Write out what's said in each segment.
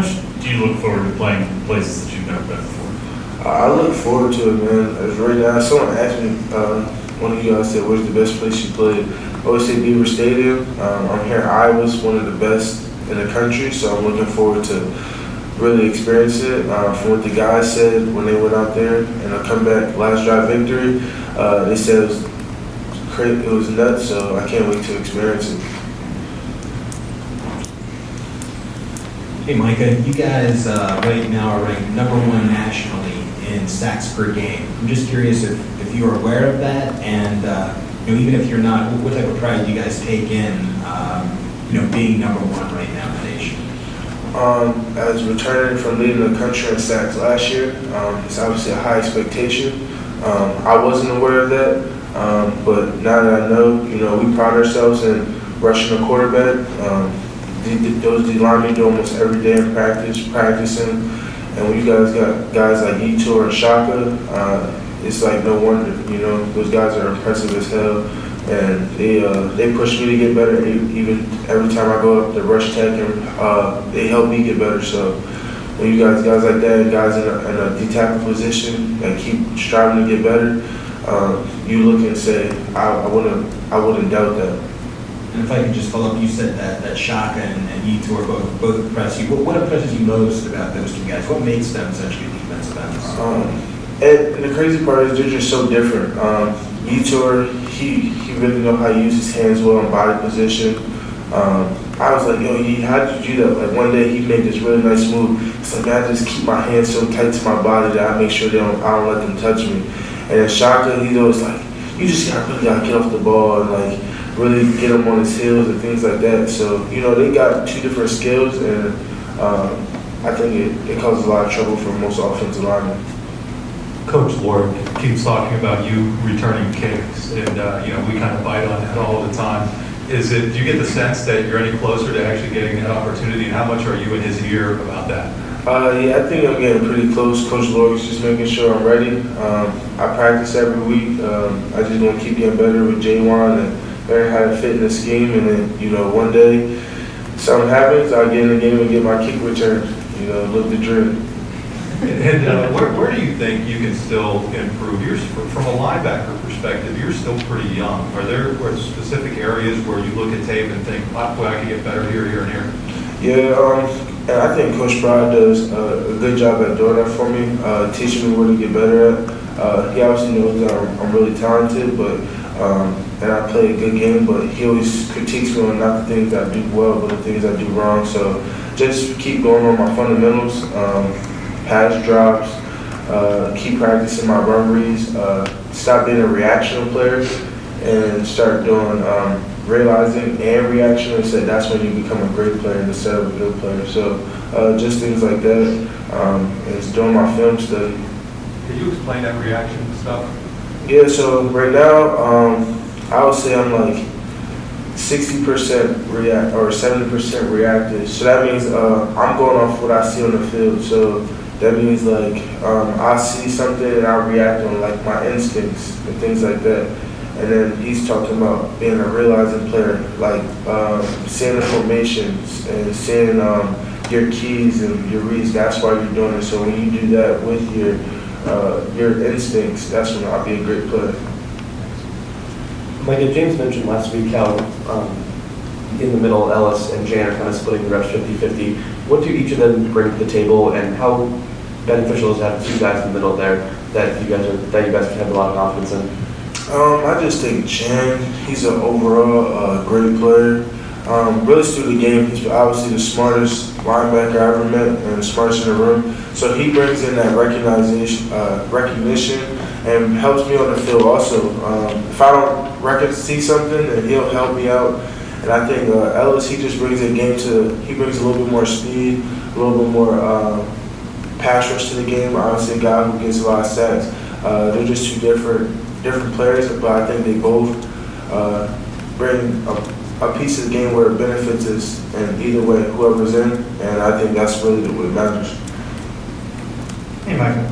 much do you look forward to playing places that you've never been before? I look forward to it, man. As right now, someone asked me, one of you guys said, where's the best place you played? I always say Beaver Stadium. I'm here in Iowa, it's one of the best in the country, so I'm looking forward to really experience it. From what the guys said when they went out there and a comeback last drive victory, they said it was crazy, it was nuts, so I can't wait to experience it. Hey Micah, you guys right now are ranked #1 nationally in sacks per game. I'm just curious if you are aware of that, and even if you're not, what type of pride do you guys take in being #1 right now in the nation? As returning from leading the country in sacks last year, it's obviously a high expectation. I wasn't aware of that, but now that I know, we pride ourselves in rushing the quarterback. Those D linemen do almost every day in practicing, and when you guys got guys like Yetur and Shaka, it's like no wonder, those guys are impressive as hell, and they push me to get better. Even every time I go up the rush tech, and they help me get better. So when you guys like that, guys in a D tackle position that keep striving to get better, you look and say, I wouldn't doubt that. And if I could just follow up, you said that Shaka and Yetur both impress you. What impresses you most about those two guys? What makes them such good defensive ends? And the crazy part is they're just so different. Yetur, he really know how to use his hands well in body position. I was like, yo, how did you do that? Like one day he made this really nice move. It's like, man, I just keep my hands so tight to my body that I make sure I don't let them touch me. And then Shaka, he's always like, you just really gotta get off the ball and like really get him on his heels and things like that. So, they got two different skills, and I think it causes a lot of trouble for most offensive linemen. Coach Lord keeps talking about you returning kicks, and we kind of bite on that all the time. Do you get the sense that you're any closer to actually getting that opportunity, and how much are you in his ear about that? Yeah, I think I'm getting pretty close. Coach Lord's just making sure I'm ready. I practice every week. I just want to keep getting better with J1 and learn how to fit in the scheme, and then, one day something happens, I'll get in the game and get my kick return, live the dream. And where do you think you can still improve? From a linebacker perspective, you're still pretty young. Are there specific areas where you look at tape and think, boy, I can get better here, here, and here? Yeah, and I think Coach Brad does a good job at doing that for me, teaching me where to get better at. He obviously knows that I'm really talented, but and I play a good game, but he always critiques me on not the things that I do well, but the things I do wrong. So just keep going on my fundamentals, pass drops, keep practicing my run reads, stop being a reactional player, and start doing realizing and reaction, and said that's when you become a great player instead of a good player. So just things like that. It's doing my film study. Can you explain that reaction stuff? Yeah, so right now, I would say I'm like 60% react or 70% reactive. So that means I'm going off what I see on the field. So that means like I see something and I react on like my instincts and things like that. And then he's talking about being a realizing player, like seeing the formations and seeing your keys and your reads. That's why you're doing it. So when you do that with your instincts, that's when I'll be a great player. Micah, James mentioned last week how in the middle, Ellis and Jan are kind of splitting the reps 50-50. What do each of them bring to the table, and how beneficial is having two guys in the middle there that you guys can have a lot of confidence in? I just think Jan, he's an overall great player. Really through the game, he's obviously the smartest linebacker I ever met and the smartest in the room. So he brings in that recognition and helps me on the field also. If I don't see something, then he'll help me out. And I think Ellis, he just brings he brings a little bit more speed, a little bit more pass rush to the game. Obviously a guy who gets a lot of sacks. They're just two different players, but I think they both bring a piece of the game where it benefits us, and either way, whoever's in, and I think that's really what matters. Hey, Micah.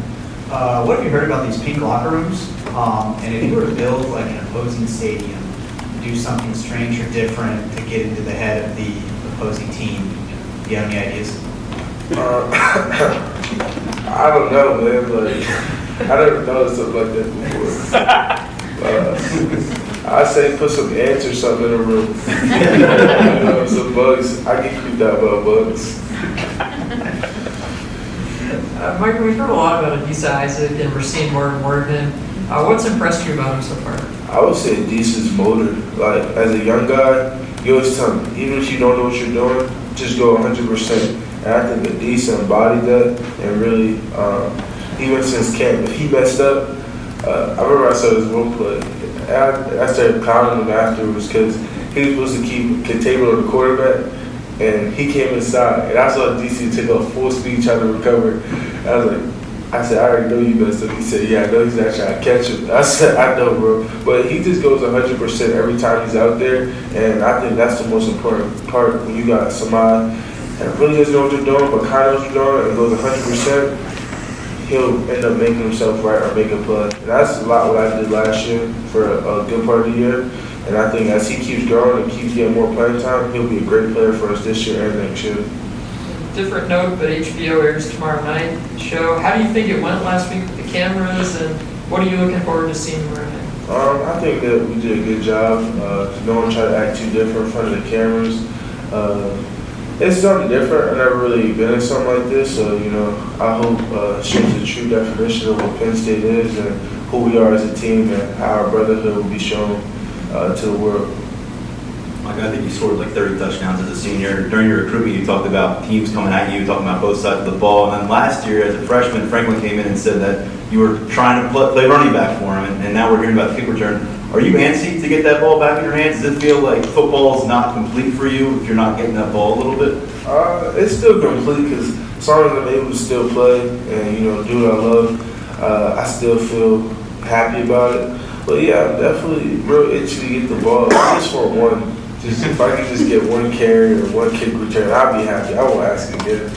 What have you heard about these pink locker rooms? And if you were to build like an opposing stadium, do something strange or different to get into the head of the opposing team, do you have any ideas? I don't know, man. Like, I never noticed something like that before. I say put some ants or something in the room. You know, some bugs. I get creeped out by bugs. Micah, we've heard a lot about Adisa Isaac, and we're seeing more and more of him. What's impressed you about him so far? I would say Adisa's motor. Like, as a young guy, you always tell me, even if you don't know what you're doing, just go 100%. And I think Adisa embodied that, and really, even since camp, if he messed up, I remember I saw this one play. I started clowning him afterwards because he was supposed to keep containment on the quarterback, and he came inside, and I saw DC take off full speed trying to recover. I was like, I said, I already know you messed up. He said, yeah, I know he's not trying to catch him. I said, I know, bro. But he just goes 100% every time he's out there, and I think that's the most important part when you got somebody that really doesn't know what you're doing, but kind of knows what you're doing, and goes 100%. He'll end up making himself right or make a play. And that's a lot what I did last year for a good part of the year. And I think as he keeps growing and keeps getting more playing time, he'll be a great player for us this year and next year. Different note, but HBO airs tomorrow night show. How do you think it went last week with the cameras, and what are you looking forward to seeing more of him? I think that we did a good job. No one tried to act too different in front of the cameras. It's something different. I've never really been in something like this, so I hope it shows the true definition of what Penn State is and who we are as a team and how our brotherhood will be shown to the world. Mike, I think you scored like 30 touchdowns as a senior. During your recruitment, you talked about teams coming at you, talking about both sides of the ball. And then last year, as a freshman, Franklin came in and said that you were trying to play running back for him, and now we're hearing about the kick return. Are you antsy to get that ball back in your hands? Does it feel like football is not complete for you if you're not getting that ball a little bit? It's still complete because as long as I'm able to still play and do what I love, I still feel happy about it. But yeah, I'm definitely real itchy to get the ball. I just want one. Just if I could just get one carry or one kick return, I'd be happy. I won't ask again.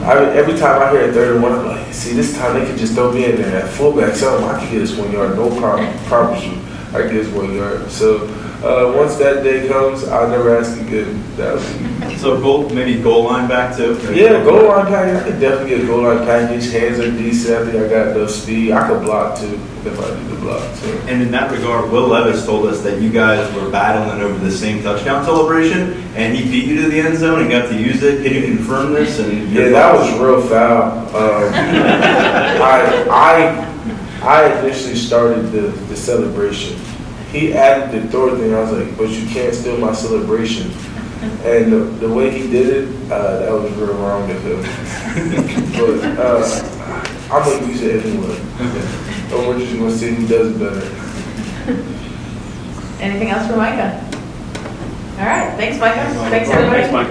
Every time I hear a 3rd and 1, I'm like, see, this time they could just throw me in there at fullback. So I can get this 1 yard, no problem. Promise you, I can get this 1 yard. So once that day comes, I'll never ask again. So maybe goal line back too? Yeah, goal line package. I could definitely get a goal line package. Hands are decent. I think I got enough speed. I could block too if I need to block too. And in that regard, Will Levis told us that you guys were battling over the same touchdown celebration, and he beat you to the end zone and got to use it. Can you confirm this? Yeah, that was real foul. I initially started the celebration. He added the throw thing. I was like, but you can't steal my celebration. And the way he did it, that was real wrong of him. But I'm going to use it anyway. And we're just going to see who does it better. Anything else for Micah? All right. Thanks, Micah. Thanks, everybody. Thanks, Mike.